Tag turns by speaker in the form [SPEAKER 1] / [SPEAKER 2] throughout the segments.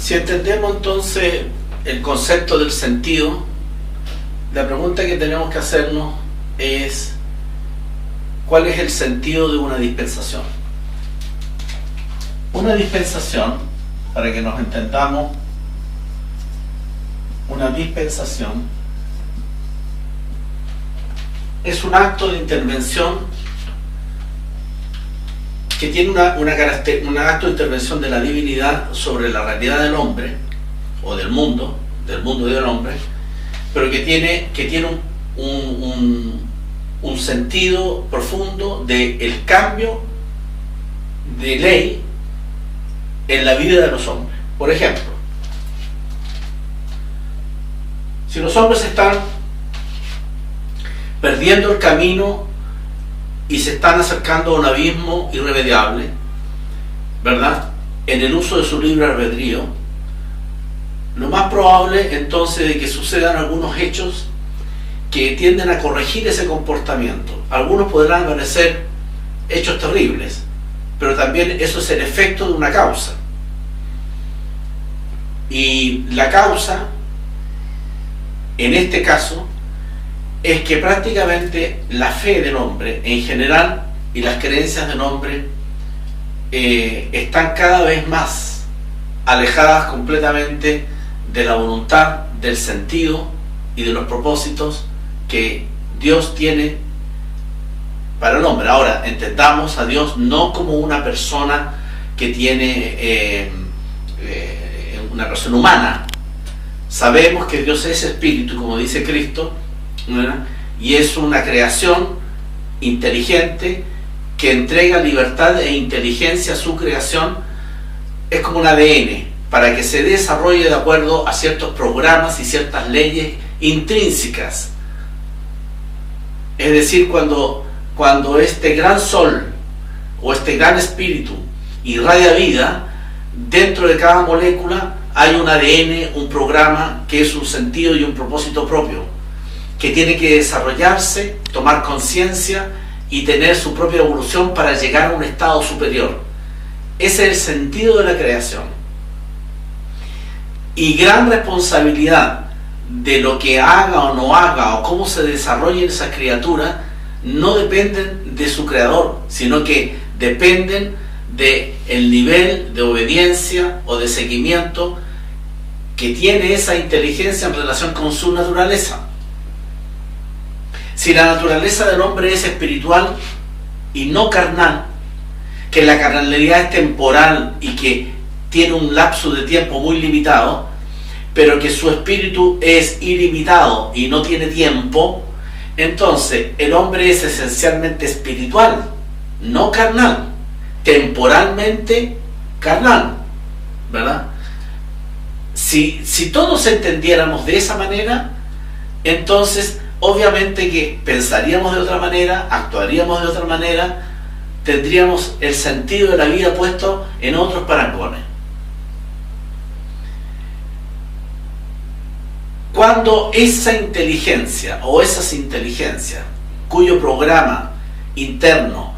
[SPEAKER 1] Si entendemos entonces el concepto del sentido, la pregunta que tenemos que hacernos es: ¿cuál es el sentido de una dispensación? Una dispensación, para que nos entendamos, una dispensación es un acto de intervención que tiene un acto de intervención de la divinidad sobre la realidad del hombre o del mundo y del hombre, pero que tiene un sentido profundo del cambio de ley en la vida de los hombres. Por ejemplo, si los hombres están perdiendo el camino y se están acercando a un abismo irremediable, ¿verdad?, en el uso de su libre albedrío, lo más probable entonces es que sucedan algunos hechos que tienden a corregir ese comportamiento. Algunos podrán parecer hechos terribles, pero también eso es el efecto de una causa. Y la causa, en este caso, es que prácticamente la fe del hombre en general y las creencias del hombre están cada vez más alejadas completamente de la voluntad, del sentido y de los propósitos que Dios tiene para el hombre. Ahora, entendamos a Dios no como una persona que tiene una persona humana. Sabemos que Dios es espíritu, como dice Cristo, ¿verdad?, y es una creación inteligente que entrega libertad e inteligencia a su creación. Es como un ADN para que se desarrolle de acuerdo a ciertos programas y ciertas leyes intrínsecas. Es decir, cuando este gran sol o este gran espíritu irradia vida, dentro de cada molécula hay un ADN, un programa que es un sentido y un propósito propio, que tiene que desarrollarse, tomar conciencia y tener su propia evolución para llegar a un estado superior. Ese es el sentido de la creación. Y gran responsabilidad de lo que haga o no haga, o cómo se desarrollen esas criaturas, no dependen de su creador, sino que dependen del nivel de obediencia o de seguimiento que tiene esa inteligencia en relación con su naturaleza. Si la naturaleza del hombre es espiritual y no carnal, que la carnalidad es temporal y que tiene un lapso de tiempo muy limitado, pero que su espíritu es ilimitado y no tiene tiempo, entonces el hombre es esencialmente espiritual, no carnal, temporalmente carnal, ¿verdad? Si todos entendiéramos de esa manera, entonces obviamente que pensaríamos de otra manera, actuaríamos de otra manera, tendríamos el sentido de la vida puesto en otros parangones. Cuando esa inteligencia o esas inteligencias cuyo programa interno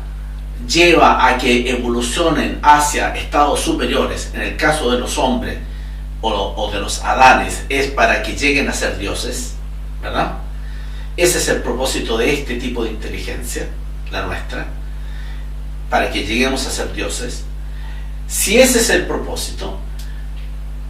[SPEAKER 1] lleva a que evolucionen hacia estados superiores, en el caso de los hombres o de los Adanes, es para que lleguen a ser dioses, ¿verdad? Ese es el propósito de este tipo de inteligencia, la nuestra, para que lleguemos a ser dioses. Si ese es el propósito,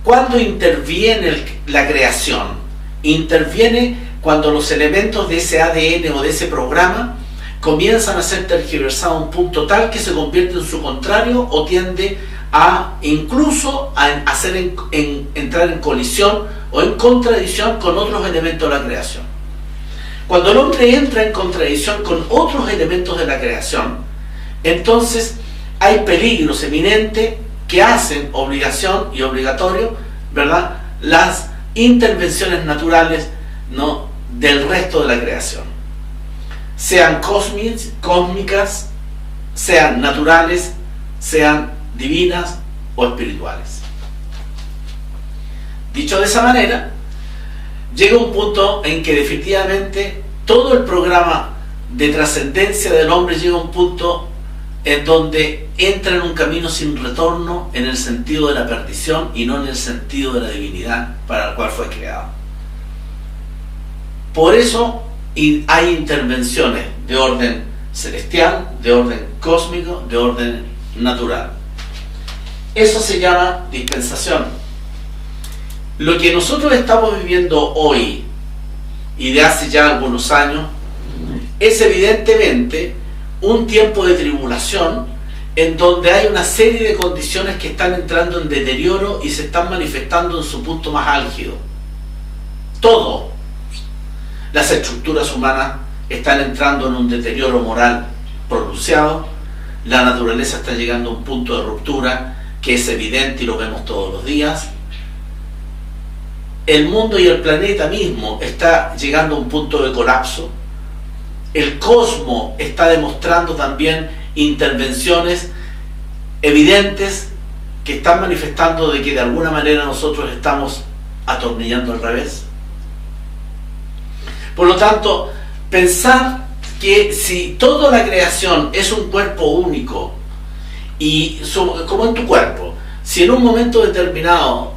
[SPEAKER 1] ¿cuándo interviene la creación? Interviene cuando los elementos de ese ADN o de ese programa comienzan a ser tergiversados a un punto tal que se convierte en su contrario o tiende a incluso a entrar en colisión o en contradicción con otros elementos de la creación. Cuando el hombre entra en contradicción con otros elementos de la creación, entonces hay peligros eminentes que hacen obligación y obligatorio, ¿verdad?, las intervenciones naturales, ¿no?, del resto de la creación, sean cósmicas, sean naturales, sean divinas o espirituales. Dicho de esa manera, llega un punto en que definitivamente todo el programa de trascendencia del hombre llega a un punto en donde entra en un camino sin retorno en el sentido de la perdición y no en el sentido de la divinidad para el cual fue creado. Por eso hay intervenciones de orden celestial, de orden cósmico, de orden natural. Eso se llama dispensación. Lo que nosotros estamos viviendo hoy y de hace ya algunos años es evidentemente un tiempo de tribulación en donde hay una serie de condiciones que están entrando en deterioro y se están manifestando en su punto más álgido. Todo. Las estructuras humanas están entrando en un deterioro moral pronunciado, la naturaleza está llegando a un punto de ruptura que es evidente y lo vemos todos los días. El mundo y el planeta mismo está llegando a un punto de colapso. El cosmos está demostrando también intervenciones evidentes que están manifestando de que de alguna manera nosotros estamos atornillando al revés. Por lo tanto, pensar que si toda la creación es un cuerpo único, y como en tu cuerpo, si en un momento determinado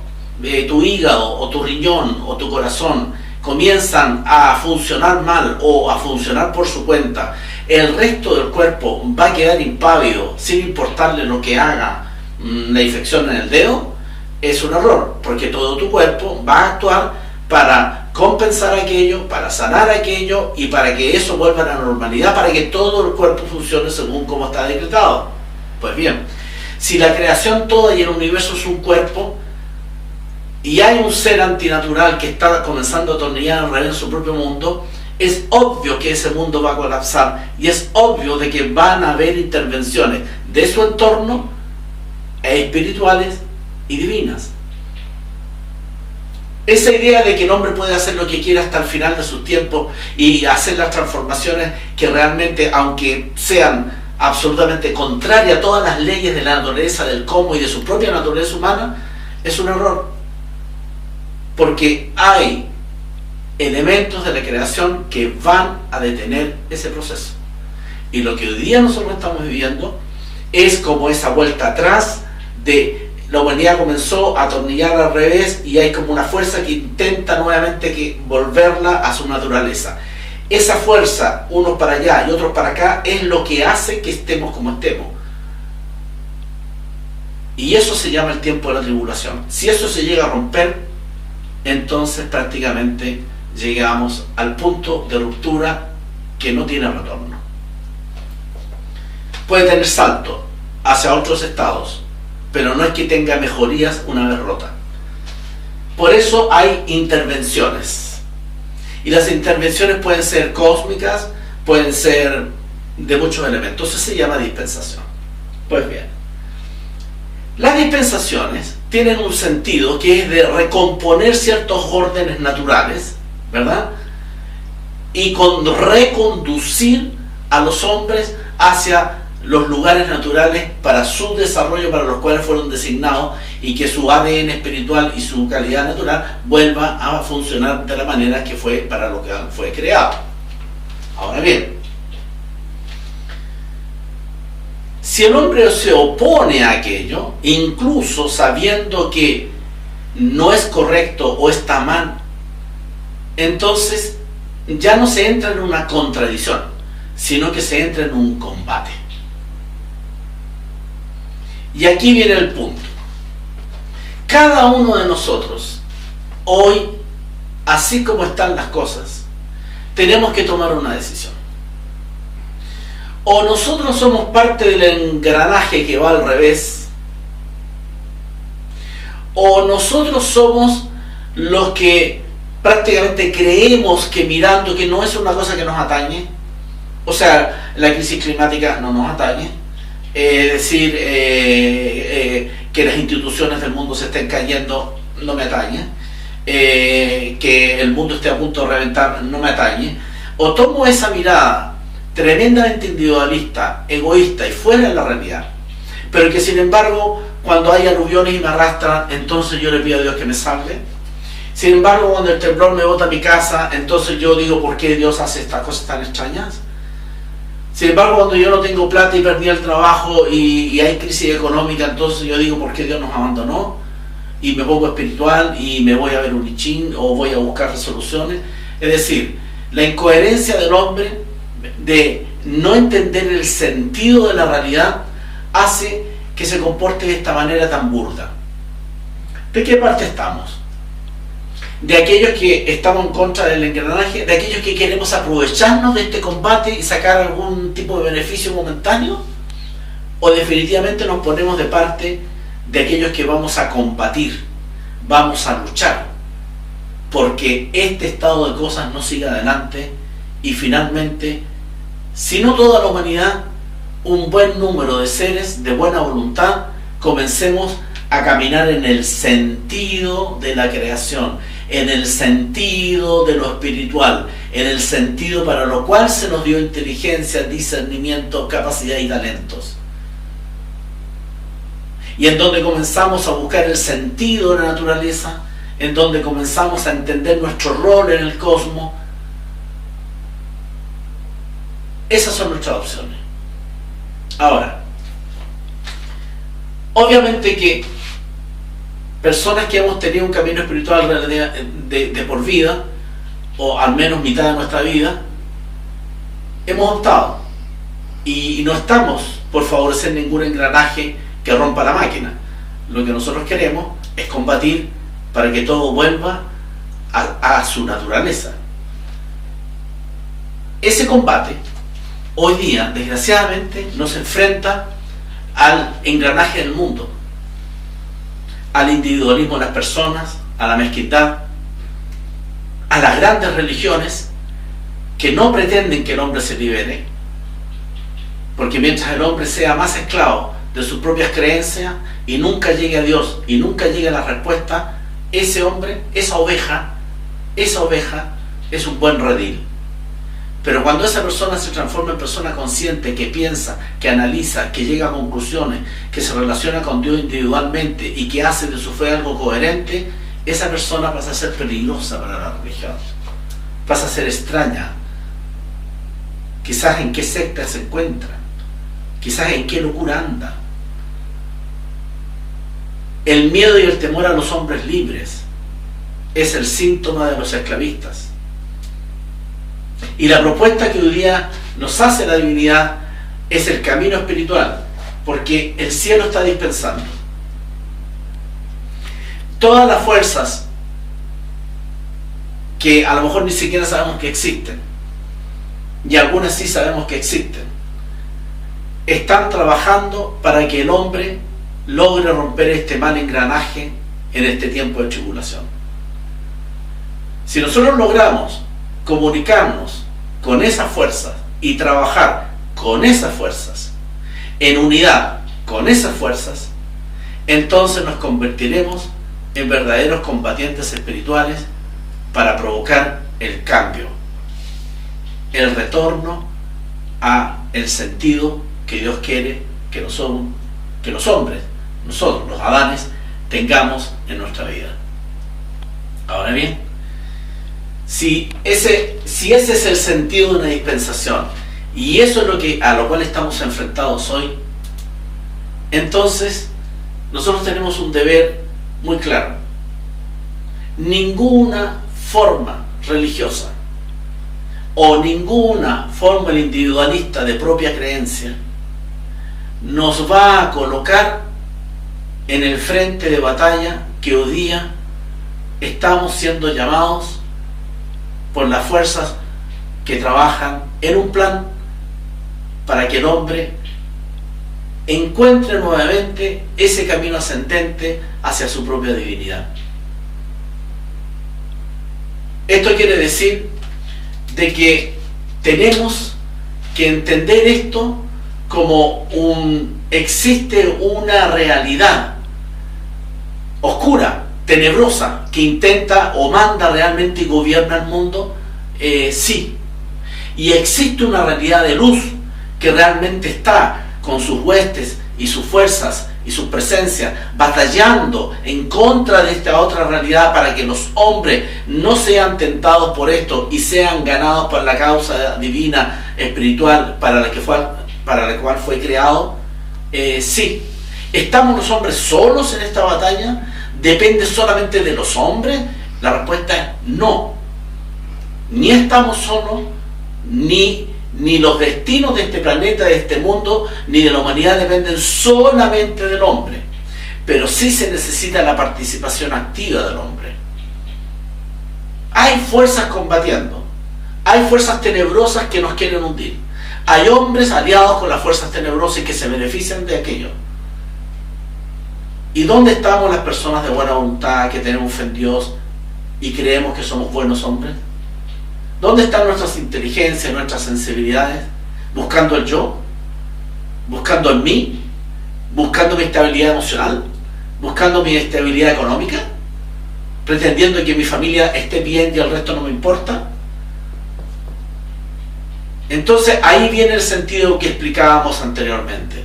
[SPEAKER 1] tu hígado o tu riñón o tu corazón comienzan a funcionar mal o a funcionar por su cuenta, el resto del cuerpo va a quedar impávido sin importarle lo que haga la infección en el dedo, es un error, porque todo tu cuerpo va a actuar para compensar aquello, para sanar aquello y para que eso vuelva a la normalidad, para que todo el cuerpo funcione según como está decretado. Pues bien, si la creación toda y el universo es un cuerpo y hay un ser antinatural que está comenzando a atornillar al revés en su propio mundo, es obvio que ese mundo va a colapsar y es obvio de que van a haber intervenciones de su entorno espirituales y divinas. Esa idea de que el hombre puede hacer lo que quiera hasta el final de sus tiempos y hacer las transformaciones que realmente, aunque sean absolutamente contrarias a todas las leyes de la naturaleza, del cosmos y de su propia naturaleza humana, es un error. Porque hay elementos de la creación que van a detener ese proceso. Y lo que hoy día nosotros estamos viviendo es como esa vuelta atrás de la humanidad comenzó a atornillar al revés y hay como una fuerza que intenta nuevamente volverla a su naturaleza. Esa fuerza, unos para allá y otros para acá, es lo que hace que estemos como estemos. Y eso se llama el tiempo de la tribulación. Si eso se llega a romper, entonces prácticamente llegamos al punto de ruptura que no tiene retorno. Puede tener salto hacia otros estados, pero no es que tenga mejorías una vez rota. Por eso hay intervenciones. Y las intervenciones pueden ser cósmicas, pueden ser de muchos elementos. Eso se llama dispensación. Pues bien, las dispensaciones tienen un sentido que es de recomponer ciertos órdenes naturales, ¿verdad? Y reconducir a los hombres hacia los lugares naturales para su desarrollo, para los cuales fueron designados, y que su ADN espiritual y su calidad natural vuelva a funcionar de la manera que fue para lo que fue creado. Ahora bien, si el hombre se opone a aquello, incluso sabiendo que no es correcto o está mal, entonces ya no se entra en una contradicción, sino que se entra en un combate. Y aquí viene el punto. Cada uno de nosotros, hoy, así como están las cosas, tenemos que tomar una decisión. O nosotros somos parte del engranaje que va al revés, o nosotros somos los que prácticamente creemos que mirando que no es una cosa que nos atañe, o sea, la crisis climática no nos atañe, decir que las instituciones del mundo se estén cayendo no me atañe, que el mundo esté a punto de reventar no me atañe, o tomo esa mirada tremendamente individualista, egoísta y fuera de la realidad, pero que sin embargo cuando hay aluviones y me arrastran, entonces yo le pido a Dios que me salve. Sin embargo, cuando el temblor me bota a mi casa, entonces yo digo, ¿por qué Dios hace estas cosas tan extrañas? Sin embargo, cuando yo no tengo plata y perdí el trabajo y hay crisis económica, entonces yo digo, ¿por qué Dios nos abandonó? Y me pongo espiritual y me voy a ver un I Ching o voy a buscar resoluciones. Es decir, la incoherencia del hombre de no entender el sentido de la realidad hace que se comporte de esta manera tan burda. ¿De qué parte estamos? ¿De aquellos que estamos en contra del engranaje? ¿De aquellos que queremos aprovecharnos de este combate y sacar algún tipo de beneficio momentáneo? ¿O definitivamente nos ponemos de parte de aquellos que vamos a combatir, vamos a luchar porque este estado de cosas no siga adelante y finalmente, si no toda la humanidad, un buen número de seres de buena voluntad comencemos a caminar en el sentido de la creación, en el sentido de lo espiritual, en el sentido para lo cual se nos dio inteligencia, discernimiento, capacidad y talentos. Y en donde comenzamos a buscar el sentido de la naturaleza, en donde comenzamos a entender nuestro rol en el cosmos. Esas son nuestras opciones. Ahora, obviamente que personas que hemos tenido un camino espiritual de por vida, o al menos mitad de nuestra vida, hemos optado y no estamos por favorecer ningún engranaje que rompa la máquina. Lo que nosotros queremos es combatir para que todo vuelva a su naturaleza. Ese combate hoy día, desgraciadamente, nos enfrenta al engranaje del mundo, al individualismo de las personas, a la mezquindad, a las grandes religiones que no pretenden que el hombre se libere, porque mientras el hombre sea más esclavo de sus propias creencias y nunca llegue a Dios y nunca llegue a la respuesta, ese hombre, esa oveja es un buen redil. Pero cuando esa persona se transforma en persona consciente, que piensa, que analiza, que llega a conclusiones, que se relaciona con Dios individualmente y que hace de su fe algo coherente, esa persona pasa a ser peligrosa para la religión, pasa a ser extraña. Quizás en qué secta se encuentra, quizás en qué locura anda. El miedo y el temor a los hombres libres es el síntoma de los esclavistas. Y la propuesta que hoy día nos hace la divinidad es el camino espiritual, porque el cielo está dispensando todas las fuerzas que a lo mejor ni siquiera sabemos que existen, y algunas sí sabemos que existen. Están trabajando para que el hombre logre romper este mal engranaje en este tiempo de tribulación. Si nosotros logramos comunicarnos con esas fuerzas y trabajar con esas fuerzas, en unidad con esas fuerzas, entonces nos convertiremos en verdaderos combatientes espirituales para provocar el cambio, el retorno a el sentido que Dios quiere que los hombres, nosotros, los Adanes, tengamos en nuestra vida. Ahora bien, si ese es el sentido de una dispensación y eso es a lo cual estamos enfrentados hoy, entonces nosotros tenemos un deber muy claro. Ninguna forma religiosa o ninguna forma individualista de propia creencia nos va a colocar en el frente de batalla que hoy día estamos siendo llamados por las fuerzas que trabajan en un plan para que el hombre encuentre nuevamente ese camino ascendente hacia su propia divinidad. Esto quiere decir de que tenemos que entender esto como existe una realidad oscura, tenebrosa, que intenta o manda realmente y gobierna el mundo, sí. Y existe una realidad de luz que realmente está con sus huestes y sus fuerzas y sus presencias batallando en contra de esta otra realidad para que los hombres no sean tentados por esto y sean ganados por la causa divina espiritual para la cual fue creado? Sí. ¿Estamos los hombres solos en esta batalla? ¿Depende solamente de los hombres? La respuesta es no. Ni estamos solos, ni los destinos de este planeta, de este mundo, ni de la humanidad dependen solamente del hombre. Pero sí se necesita la participación activa del hombre. Hay fuerzas combatiendo. Hay fuerzas tenebrosas que nos quieren hundir. Hay hombres aliados con las fuerzas tenebrosas y que se benefician de aquello. ¿Y dónde estamos las personas de buena voluntad que tenemos fe en Dios y creemos que somos buenos hombres? ¿Dónde están nuestras inteligencias, nuestras sensibilidades? ¿Buscando el yo? ¿Buscando el mí? ¿Buscando mi estabilidad emocional? ¿Buscando mi estabilidad económica? ¿Pretendiendo que mi familia esté bien y el resto no me importa? Entonces ahí viene el sentido que explicábamos anteriormente.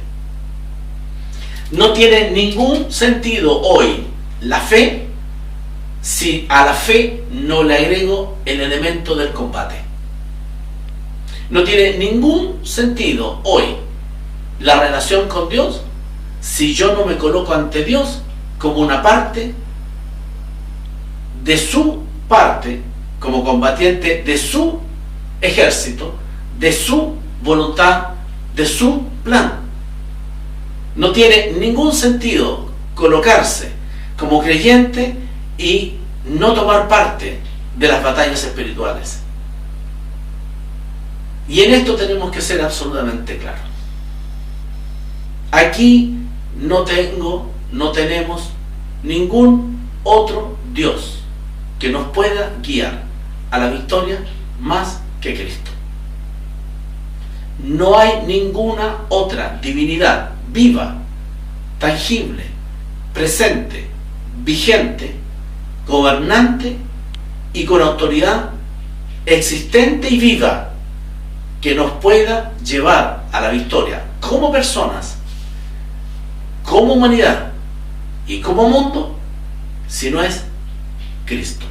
[SPEAKER 1] No tiene ningún sentido hoy la fe si a la fe no le agrego el elemento del combate. No tiene ningún sentido hoy la relación con Dios si yo no me coloco ante Dios como una parte de su parte, como combatiente de su ejército, de su voluntad, de su plan. No tiene ningún sentido colocarse como creyente y no tomar parte de las batallas espirituales. Y en esto tenemos que ser absolutamente claros. Aquí no tenemos ningún otro Dios que nos pueda guiar a la victoria más que Cristo. No hay ninguna otra divinidad viva, tangible, presente, vigente, gobernante y con autoridad existente y viva que nos pueda llevar a la victoria como personas, como humanidad y como mundo, si no es Cristo.